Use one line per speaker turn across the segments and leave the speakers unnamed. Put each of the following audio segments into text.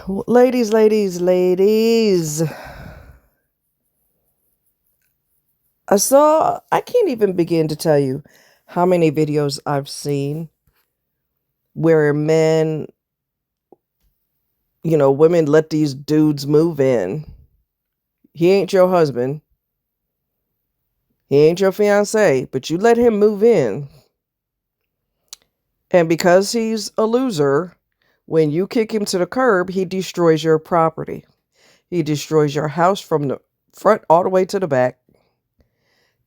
Ladies. I can't even begin to tell you how many videos I've seen where women let these dudes move in. He ain't your husband. He ain't your fiance, but you let him move in. And because he's a loser, when you kick him to the curb, he destroys your property. He destroys your house from the front all the way to the back.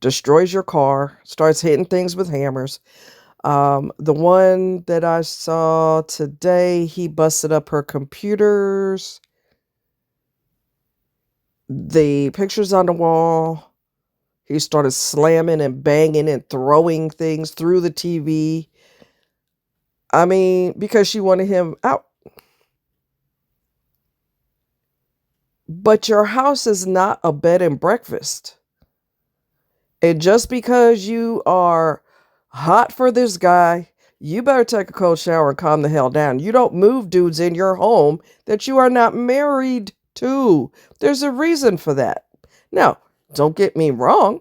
Destroys your car, starts hitting things with hammers. The one that I saw today, he busted up her computers, the pictures on the wall. He started slamming and banging and throwing things through the TV. I mean, because she wanted him out. But your house is not a bed and breakfast. And just because you are hot for this guy, you better take a cold shower and calm the hell down. You don't move dudes in your home that you are not married to. There's a reason for that. Now, don't get me wrong.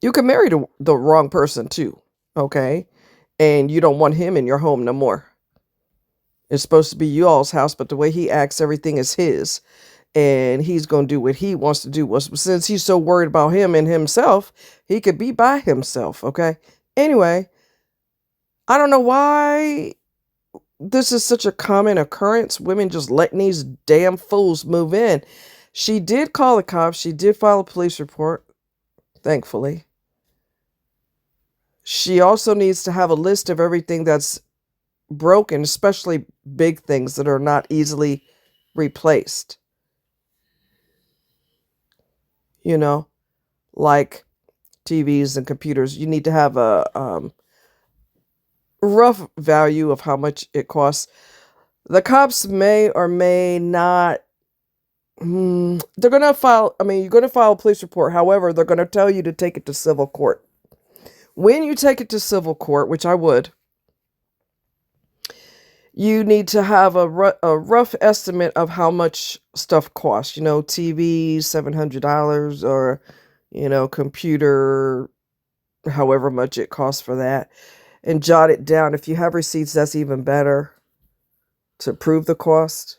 You can marry the wrong person too, okay? And you don't want him in your home no more. It's supposed to be you all's house, but the way he acts, everything is his. And he's going to do what he wants to do. Since he's so worried about him and himself, he could be by himself, okay? Anyway, I don't know why this is such a common occurrence. Women just letting these damn fools move in. She did call the cops. She did file a police report, thankfully. She also needs to have a list of everything that's broken, especially big things that are not easily replaced. You know, like TVs and computers. You need to have a rough value of how much it costs. The cops may or may not. They're going to file. I mean, you're going to file a police report. However, they're going to tell you to take it to civil court. When you take it to civil court, which I would, you need to have a rough estimate of how much stuff costs. TV, $700, or, computer, however much it costs for that. And jot it down. If you have receipts, that's even better to prove the cost.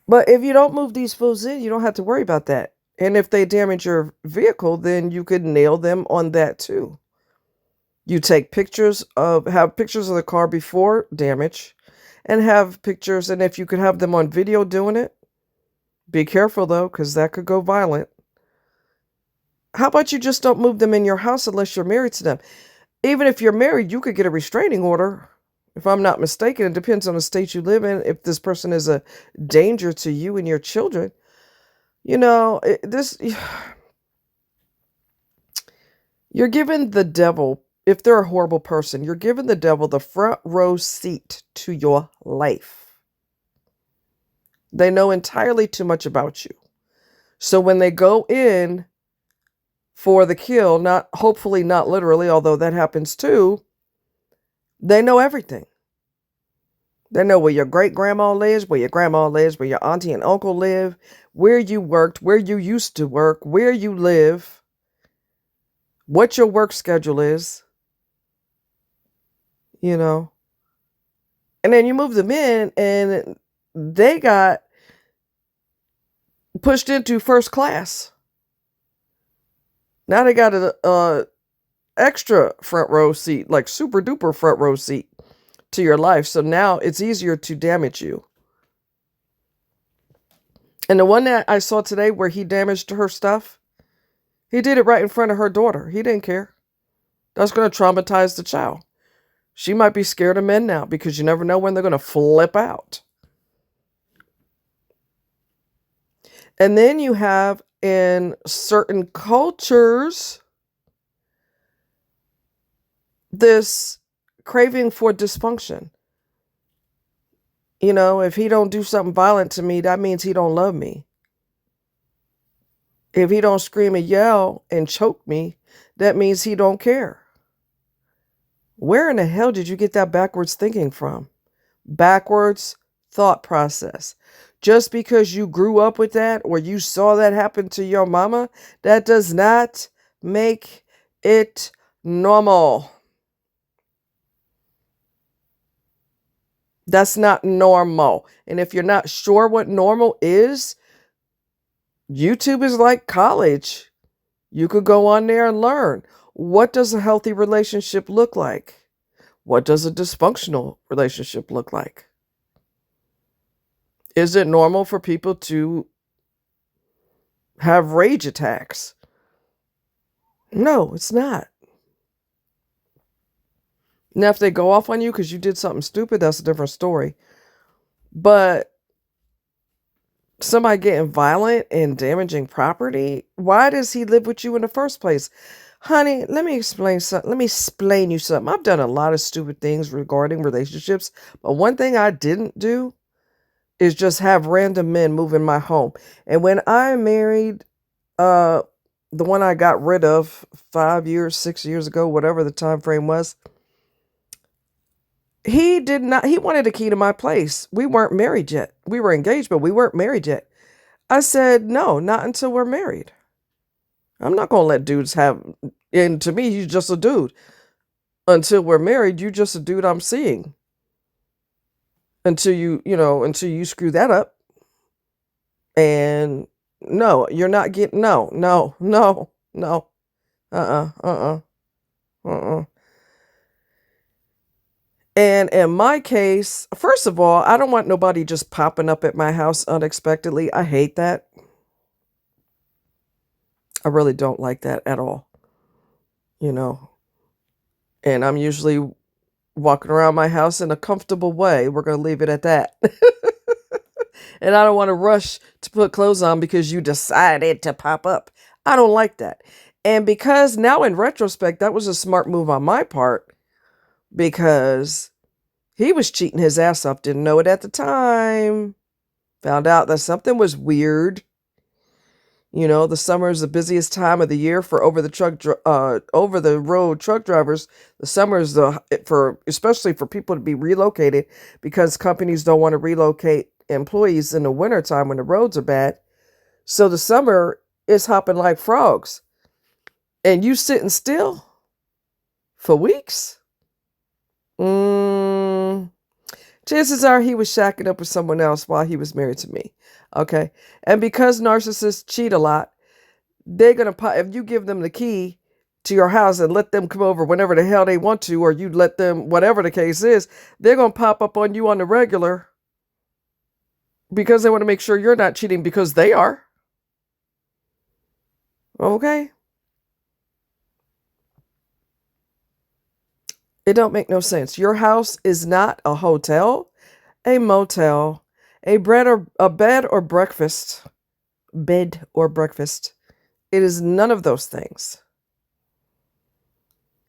But if you don't move these fools in, you don't have to worry about that. And if they damage your vehicle, then you could nail them on that too. You have pictures of the car before damage, and have pictures, and if you could have them on video doing it, be careful though, because that could go violent. How about you just don't move them in your house unless you're married to them? Even if you're married, you could get a restraining order. If I'm not mistaken, it depends on the state you live in. If this person is a danger to you and your children, you're giving the devil, if they're a horrible person, you're giving the devil the front row seat to your life. They know entirely too much about you. So when they go in for the kill, hopefully not literally, although that happens too, they know everything. They know where your great-grandma lives, where your grandma lives, where your auntie and uncle live, where you worked, where you used to work, where you live, what your work schedule is, And then you move them in, and they got pushed into first class. Now they got a extra front row seat, like super duper front row seat to your life. So now it's easier to damage you. And the one that I saw today where he damaged her stuff, he did it right in front of her daughter. He didn't care. That's going to traumatize the child. She might be scared of men now because you never know when they're going to flip out. And then you have in certain cultures this craving for dysfunction. If he don't do something violent to me, that means he don't love me. If he don't scream and yell and choke me, that means he don't care. Where in the hell did you get that backwards thinking from? Backwards thought process. Just because you grew up with that or you saw that happen to your mama, that does not make it normal. That's not normal. And if you're not sure what normal is, YouTube is like college. You could go on there and learn. What does a healthy relationship look like? What does a dysfunctional relationship look like? Is it normal for people to have rage attacks? No, it's not. Now, if they go off on you because you did something stupid, that's a different story. But somebody getting violent and damaging property, why does he live with you in the first place? Honey, let me explain something. Let me explain you something. I've done a lot of stupid things regarding relationships, but one thing I didn't do is just have random men move in my home. And when I married the one I got rid of 5 years, 6 years ago, whatever the time frame was, he wanted a key to my place. We weren't married yet. We were engaged, but we weren't married yet. I said, no, not until we're married. I'm not going to let dudes have, and to me, he's just a dude. Until we're married, you're just a dude I'm seeing. Until until you screw that up. And no, you're not getting, no. And in my case, first of all, I don't want nobody just popping up at my house unexpectedly. I hate that. I really don't like that at all. And I'm usually walking around my house in a comfortable way. We're going to leave it at that. And I don't want to rush to put clothes on because you decided to pop up. I don't like that. And because now in retrospect, that was a smart move on my part because he was cheating his ass off. Didn't know it at the time. Found out that something was weird. The summer is the busiest time of the year for over the road truck drivers. The summer is especially for people to be relocated because companies don't want to relocate employees in the wintertime when the roads are bad. So the summer is hopping like frogs. And you sitting still for weeks? Chances are he was shacking up with someone else while he was married to me. Okay. And because narcissists cheat a lot, they're going to, if you give them the key to your house and let them come over whenever the hell they want to, or you let them, whatever the case is, they're going to pop up on you on the regular because they want to make sure you're not cheating because they are. Okay. It don't make no sense. Your house is not a hotel, a motel, a bed or breakfast. Bed or breakfast. It is none of those things.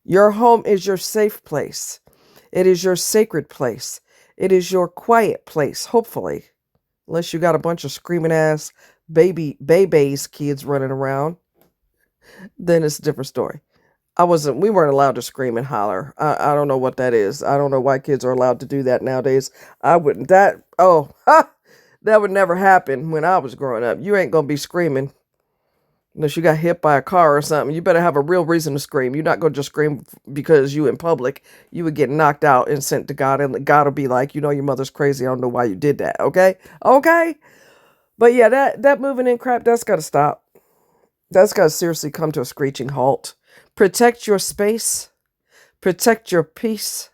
Your home is your safe place. It is your sacred place. It is your quiet place, hopefully. Unless you got a bunch of screaming ass babies kids running around. Then it's a different story. We weren't allowed to scream and holler. I don't know what that is. I don't know why kids are allowed to do that nowadays. I wouldn't, that would never happen when I was growing up. You ain't going to be screaming unless you got hit by a car or something. You better have a real reason to scream. You're not going to just scream because you in public. You would get knocked out and sent to God, and God will be like, your mother's crazy. I don't know why you did that. Okay. But yeah, that moving in crap, that's got to stop. That's got to seriously come to a screeching halt. Protect your space. Protect your peace.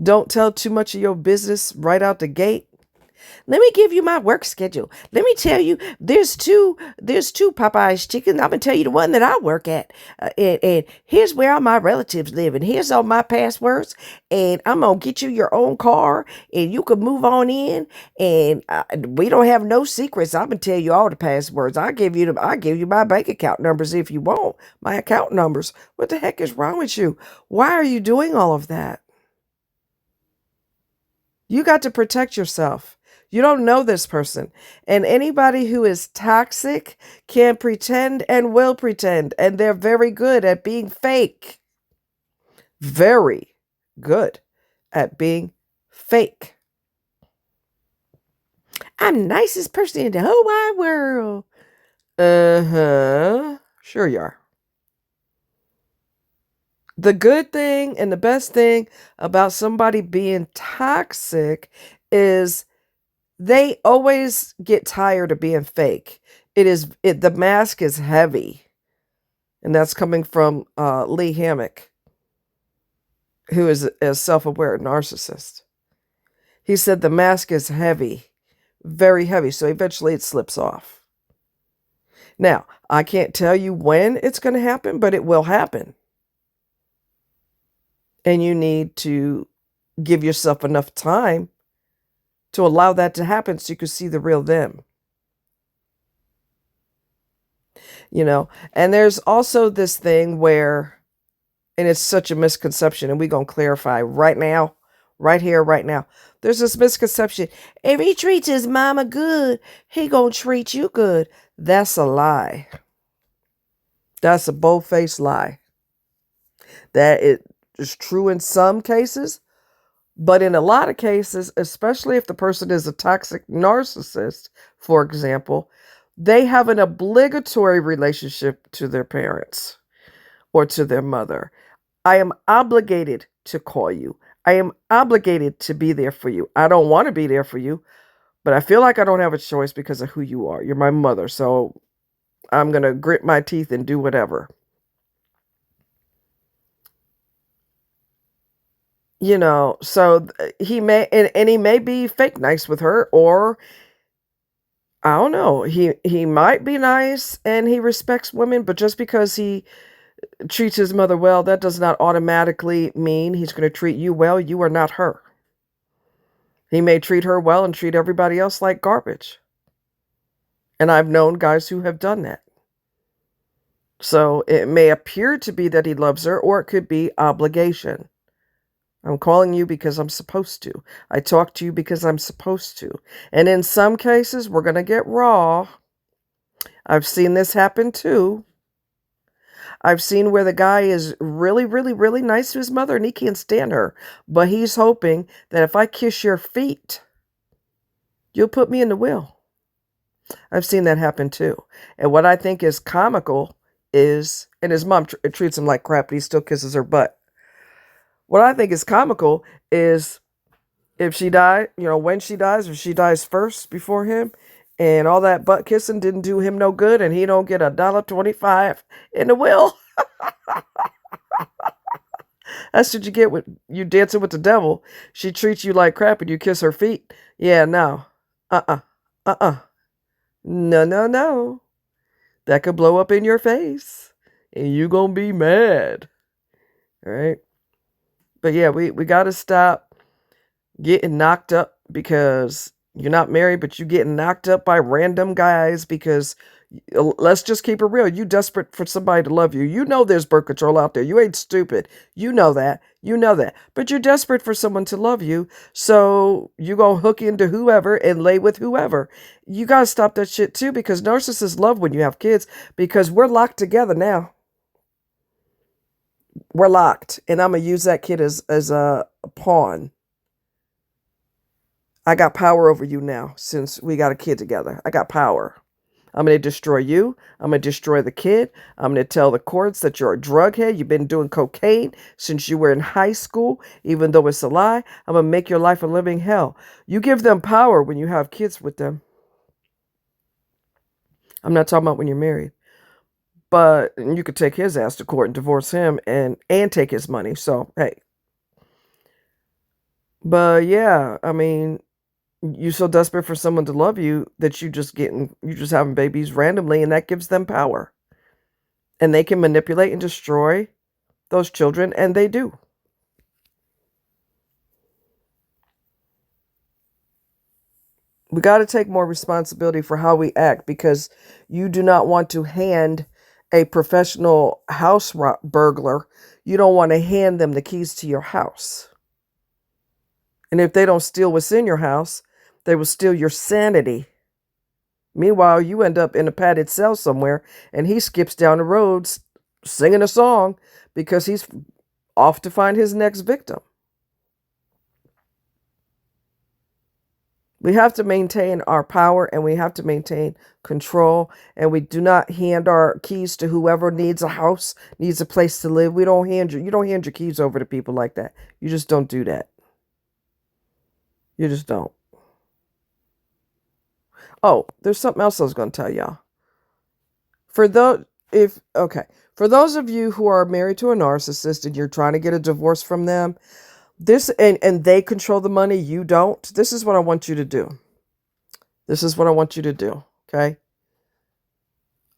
Don't tell too much of your business right out the gate. Let me give you my work schedule. Let me tell you, there's two Popeye's chicken. I'm going to tell you the one that I work at. And here's where all my relatives live. And here's all my passwords. And I'm going to get you your own car. And you can move on in. And we don't have no secrets. I'm going to tell you all the passwords. I'll give you my bank account numbers if you want. My account numbers. What the heck is wrong with you? Why are you doing all of that? You got to protect yourself. You don't know this person. And anybody who is toxic can pretend and will pretend. And they're very good at being fake. Very good at being fake. I'm the nicest person in the whole wide world. Uh-huh. Sure you are. The good thing and the best thing about somebody being toxic is they always get tired of being fake. The mask is heavy. And that's coming from Lee Hammock, who is a self-aware narcissist. He said the mask is heavy, very heavy, so eventually it slips off. Now, I can't tell you when it's going to happen, but it will happen. And you need to give yourself enough time to allow that to happen so you can see the real them. And there's also this thing where, and it's such a misconception, and we're going to clarify right now, right here, right now. There's this misconception. If he treats his mama good, he going to treat you good. That's a lie. That's a bold-faced lie. That it is true in some cases, but in a lot of cases, especially if the person is a toxic narcissist, for example, they have an obligatory relationship to their parents or to their mother. I am obligated to call you. I am obligated to be there for you. I don't want to be there for you, but I feel like I don't have a choice because of who you are. You're my mother, so I'm going to grit my teeth and do whatever. So he may, and he may be fake nice with her, or I don't know. He might be nice and he respects women, but just because he treats his mother well, that does not automatically mean he's going to treat you well. You are not her. He may treat her well and treat everybody else like garbage. And I've known guys who have done that. So it may appear to be that he loves her, or it could be obligation. I'm calling you because I'm supposed to. I talk to you because I'm supposed to. And in some cases, we're going to get raw. I've seen this happen too. I've seen where the guy is really, really, really nice to his mother and he can't stand her. But he's hoping that if I kiss your feet, you'll put me in the will. I've seen that happen too. And what I think is comical is, and his mom treats him like crap, but he still kisses her butt. What I think is comical is if she died, when she dies, if she dies first before him, and all that butt kissing didn't do him no good, and he don't get $1.25 in the will. That's what you get with you dancing with the devil. She treats you like crap and you kiss her feet. Yeah, no. No, no, no. That could blow up in your face. And you gonna be mad. All right? But yeah, we got to stop getting knocked up because you're not married, but you getting knocked up by random guys because let's just keep it real. You desperate for somebody to love you. You know there's birth control out there. You ain't stupid. You know that. You know that. But you're desperate for someone to love you. So you gonna hook into whoever and lay with whoever. You gotta stop that shit too, because narcissists love when you have kids because we're locked together now. We're locked. And I'm gonna use that kid as a pawn. I got power over you now since we got a kid together. I got power. I'm going to destroy you. I'm going to destroy the kid. I'm going to tell the courts that you're a drug head. You've been doing cocaine since you were in high school, even though it's a lie. I'm going to make your life a living hell. You give them power when you have kids with them. I'm not talking about when you're married. But you could take his ass to court and divorce him and take his money. So, hey. But yeah, I mean, you're so desperate for someone to love you that you just having babies randomly, and that gives them power. And they can manipulate and destroy those children, and they do. We got to take more responsibility for how we act, because you do not want to hand a professional house burglar, you don't want to hand them the keys to your house. And if they don't steal what's in your house, they will steal your sanity. Meanwhile, you end up in a padded cell somewhere, and he skips down the road singing a song because he's off to find his next victim. We have to maintain our power, and we have to maintain control, and we do not hand our keys to whoever needs a house, needs a place to live. You don't hand your keys over to people like that. You just don't do that. You just don't. Oh, there's something else I was going to tell y'all. For those if okay, for those of you who are married to a narcissist and you're trying to get a divorce from them, and they control the money, you don't. This is what I want you to do. This is what I want you to do, okay?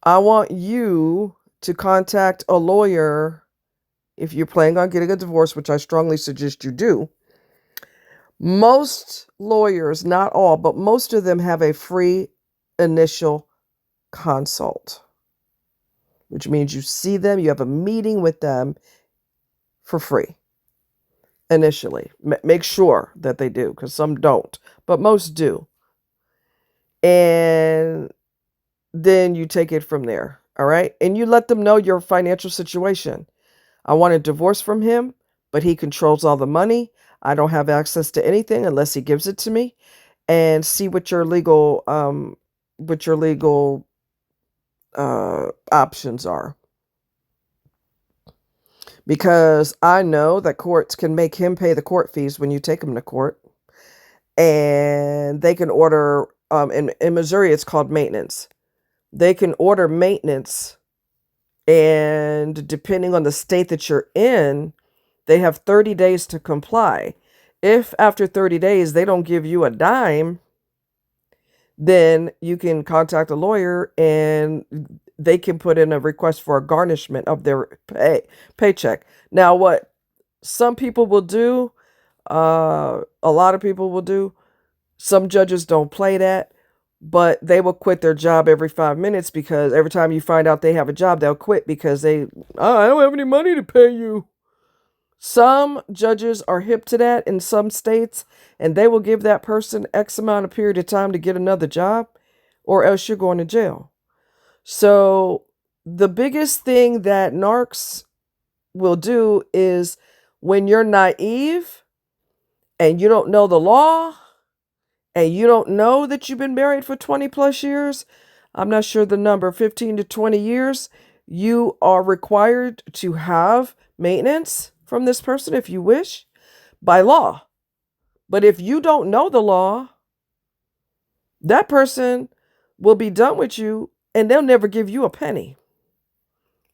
I want you to contact a lawyer if you're planning on getting a divorce, which I strongly suggest you do. Most lawyers, not all, but most of them have a free initial consult, which means you see them, you have a meeting with them for free initially. Make sure that they do, because some don't, but most do. And then you take it from there, all right? And you let them know your financial situation. I want a divorce from him, but he controls all the money. I don't have access to anything unless he gives it to me. And see what your legal options are. Because I know that courts can make him pay the court fees when you take him to court. And they can order, in Missouri, it's called maintenance. They can order maintenance, and depending on the state that you're in, they have 30 days to comply. If after 30 days they don't give you a dime, then you can contact a lawyer and they can put in a request for a garnishment of their paycheck. Now, what some people will do, a lot of people will do, some judges don't play that, but they will quit their job every 5 minutes, because every time you find out they have a job, they'll quit because I don't have any money to pay you. Some judges are hip to that in some states, and they will give that person X amount of period of time to get another job, or else you're going to jail. So the biggest thing that narcs will do is, when you're naive and you don't know the law and you don't know that you've been married for 20 plus years, I'm not sure the number, 15 to 20 years, you are required to have maintenance from this person if you wish, by law. But if you don't know the law, that person will be done with you and they'll never give you a penny,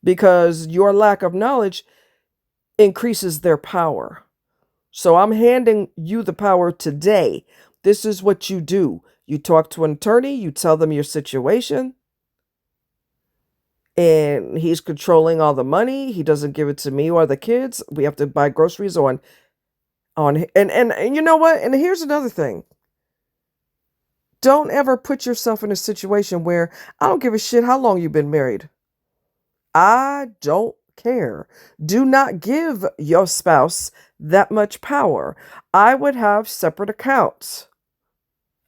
because your lack of knowledge increases their power. So I'm handing you the power today. This is what you do. You talk to an attorney, you tell them your situation, and he's controlling all the money. He doesn't give it to me or the kids. We have to buy groceries on and you know what? And here's another thing. Don't ever put yourself in a situation where, I don't give a shit how long you've been married. I don't care. Do not give your spouse that much power. I would have separate accounts.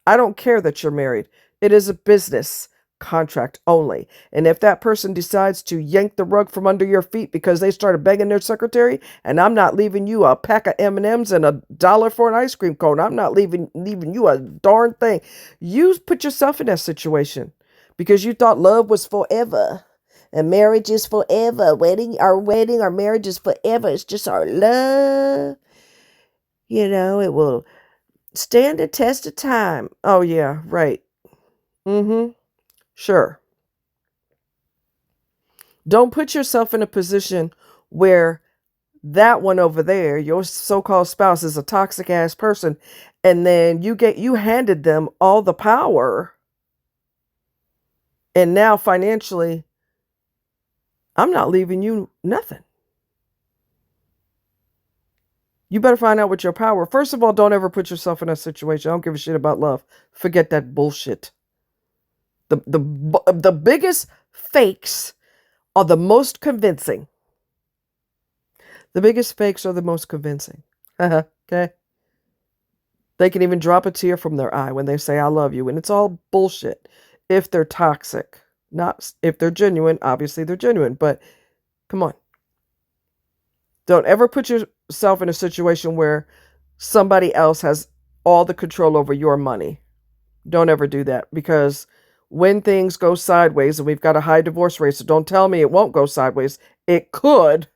I don't care that you're married. It is a business contract only. And if that person decides to yank the rug from under your feet because they started begging their secretary, and I'm not leaving you a pack of M&Ms and $1 for an ice cream cone, I'm not leaving you a darn thing. You put yourself in that situation because you thought love was forever. And marriage is forever. Our marriage is forever. It's just our love. It will stand the test of time. Oh, yeah, right. Sure. Don't put yourself in a position where that one over there, your so-called spouse, is a toxic ass person, and then you handed them all the power, and now financially, I'm not leaving you nothing. You better find out what your power. First of all, don't ever put yourself in that situation. I don't give a shit about love. Forget that bullshit. The biggest fakes are the most convincing. The biggest fakes are the most convincing. Okay? They can even drop a tear from their eye when they say, I love you. And it's all bullshit if they're toxic. Not if they're genuine. Obviously, they're genuine. But come on. Don't ever put yourself in a situation where somebody else has all the control over your money. Don't ever do that, because when things go sideways, and we've got a high divorce rate, so don't tell me it won't go sideways. It could.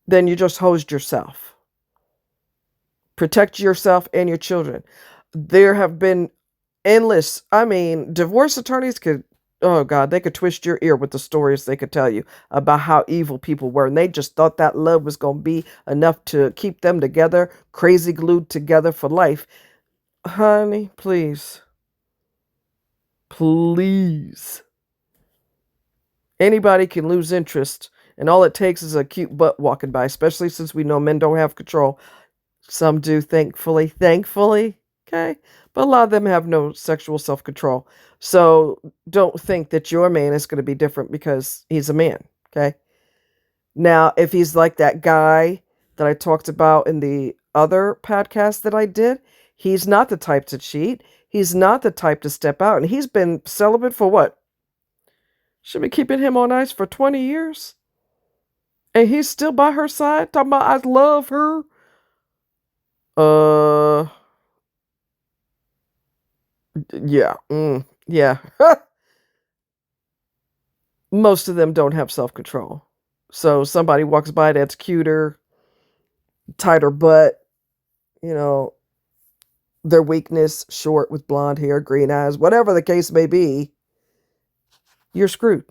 Then you just hosed yourself. Protect yourself and your children. There have been endless, I mean, divorce attorneys could, oh God, they could twist your ear with the stories they could tell you about how evil people were. And they just thought that love was going to be enough to keep them together, crazy glued together for life. Honey, please. Please. Anybody can lose interest, and all it takes is a cute butt walking by, especially since we know men don't have control. Some do, thankfully. Thankfully, okay? But a lot of them have no sexual self-control. So don't think that your man is going to be different because he's a man, okay? Now, if he's like that guy that I talked about in the other podcast that I did, he's not the type to cheat. He's not the type to step out. And he's been celibate for what? Should be keeping him on ice for 20 years? And he's still by her side, talking about, I love her. Yeah. Yeah. Most of them don't have self-control. So somebody walks by that's cuter, tighter butt, you know, their weakness, short with blonde hair, green eyes, whatever the case may be, you're screwed.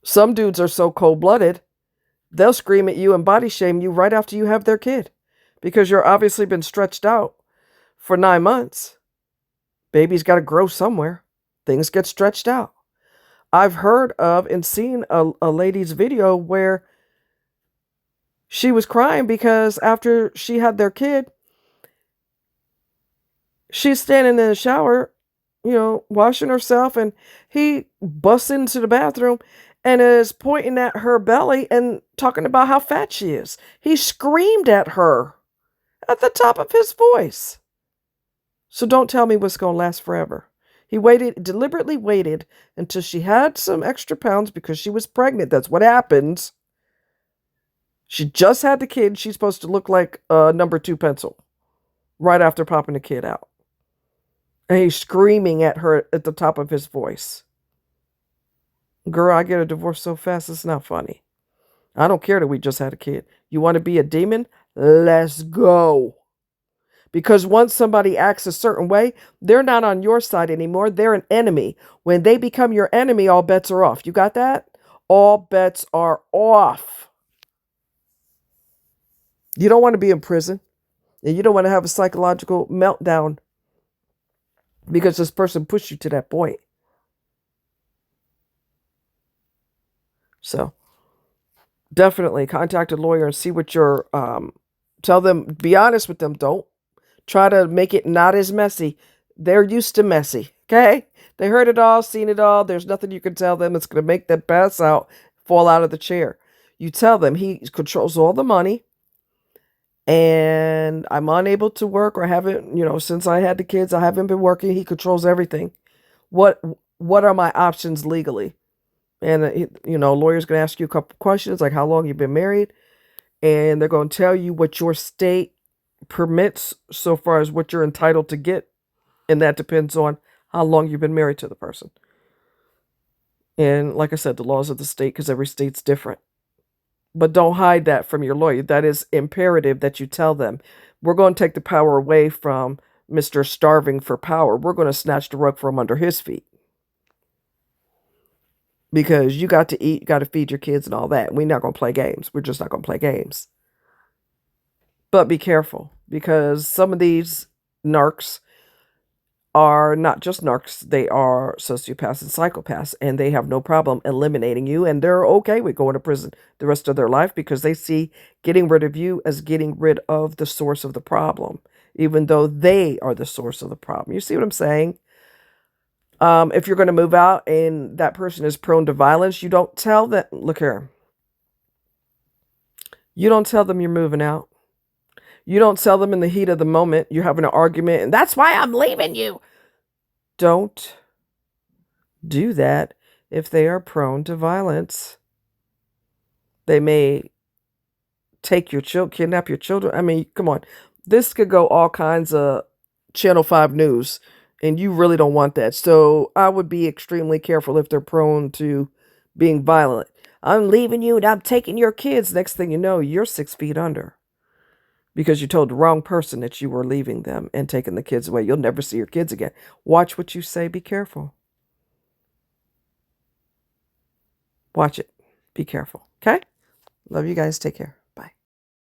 Some dudes are so cold-blooded, they'll scream at you and body shame you right after you have their kid, because you're obviously been stretched out for 9 months. Baby's got to grow somewhere. Things get stretched out. I've heard of and seen a lady's video where she was crying because after she had their kid, she's standing in the shower, washing herself, and he busts into the bathroom and is pointing at her belly and talking about how fat she is. He screamed at her at the top of his voice. So don't tell me what's going to last forever. He deliberately waited until she had some extra pounds because she was pregnant. That's what happens. She just had the kid. She's supposed to look like a number 2 pencil right after popping the kid out. And he's screaming at her at the top of his voice. Girl, I get a divorce so fast, it's not funny. I don't care that we just had a kid. You want to be a demon? Let's go. Because once somebody acts a certain way, they're not on your side anymore. They're an enemy. When they become your enemy, all bets are off. You got that? All bets are off. You don't want to be in prison. And you don't want to have a psychological meltdown because this person pushed you to that point. So definitely contact a lawyer and see what your, tell them, be honest with them. Don't try to make it not as messy. They're used to messy, okay? They heard it all, seen it all. There's nothing you can tell them that's going to make them pass out, fall out of the chair. You tell them he controls all the money and I'm unable to work or haven't, since I had the kids, I haven't been working. He controls everything. What are my options legally? And, lawyer's going to ask you a couple questions like how long you've been married. And they're going to tell you what your state permits so far as what you're entitled to get. And that depends on how long you've been married to the person. And like I said, the laws of the state, because every state's different. But don't hide that from your lawyer. That is imperative that you tell them. We're going to take the power away from Mr. Starving for power. We're going to snatch the rug from under his feet. Because you got to eat, you got to feed your kids and all that. We're not going to play games. We're just not going to play games. But be careful, because some of these narcs are not just narcs. They are sociopaths and psychopaths, and they have no problem eliminating you, and they're okay with going to prison the rest of their life because they see getting rid of you as getting rid of the source of the problem, even though they are the source of the problem. You see what I'm saying? If you're going to move out and that person is prone to violence, you don't tell them, look here. You don't tell them you're moving out. You don't tell them in the heat of the moment you're having an argument and that's why I'm leaving you. Don't do that if they are prone to violence. They may take your children, kidnap your children. I mean, come on. This could go all kinds of Channel 5 news, and you really don't want that. So I would be extremely careful if they're prone to being violent. I'm leaving you and I'm taking your kids. Next thing you know, you're 6 feet under because you told the wrong person that you were leaving them and taking the kids away. You'll never see your kids again. Watch what you say. Be careful. Watch it. Be careful. Okay? Love you guys. Take care.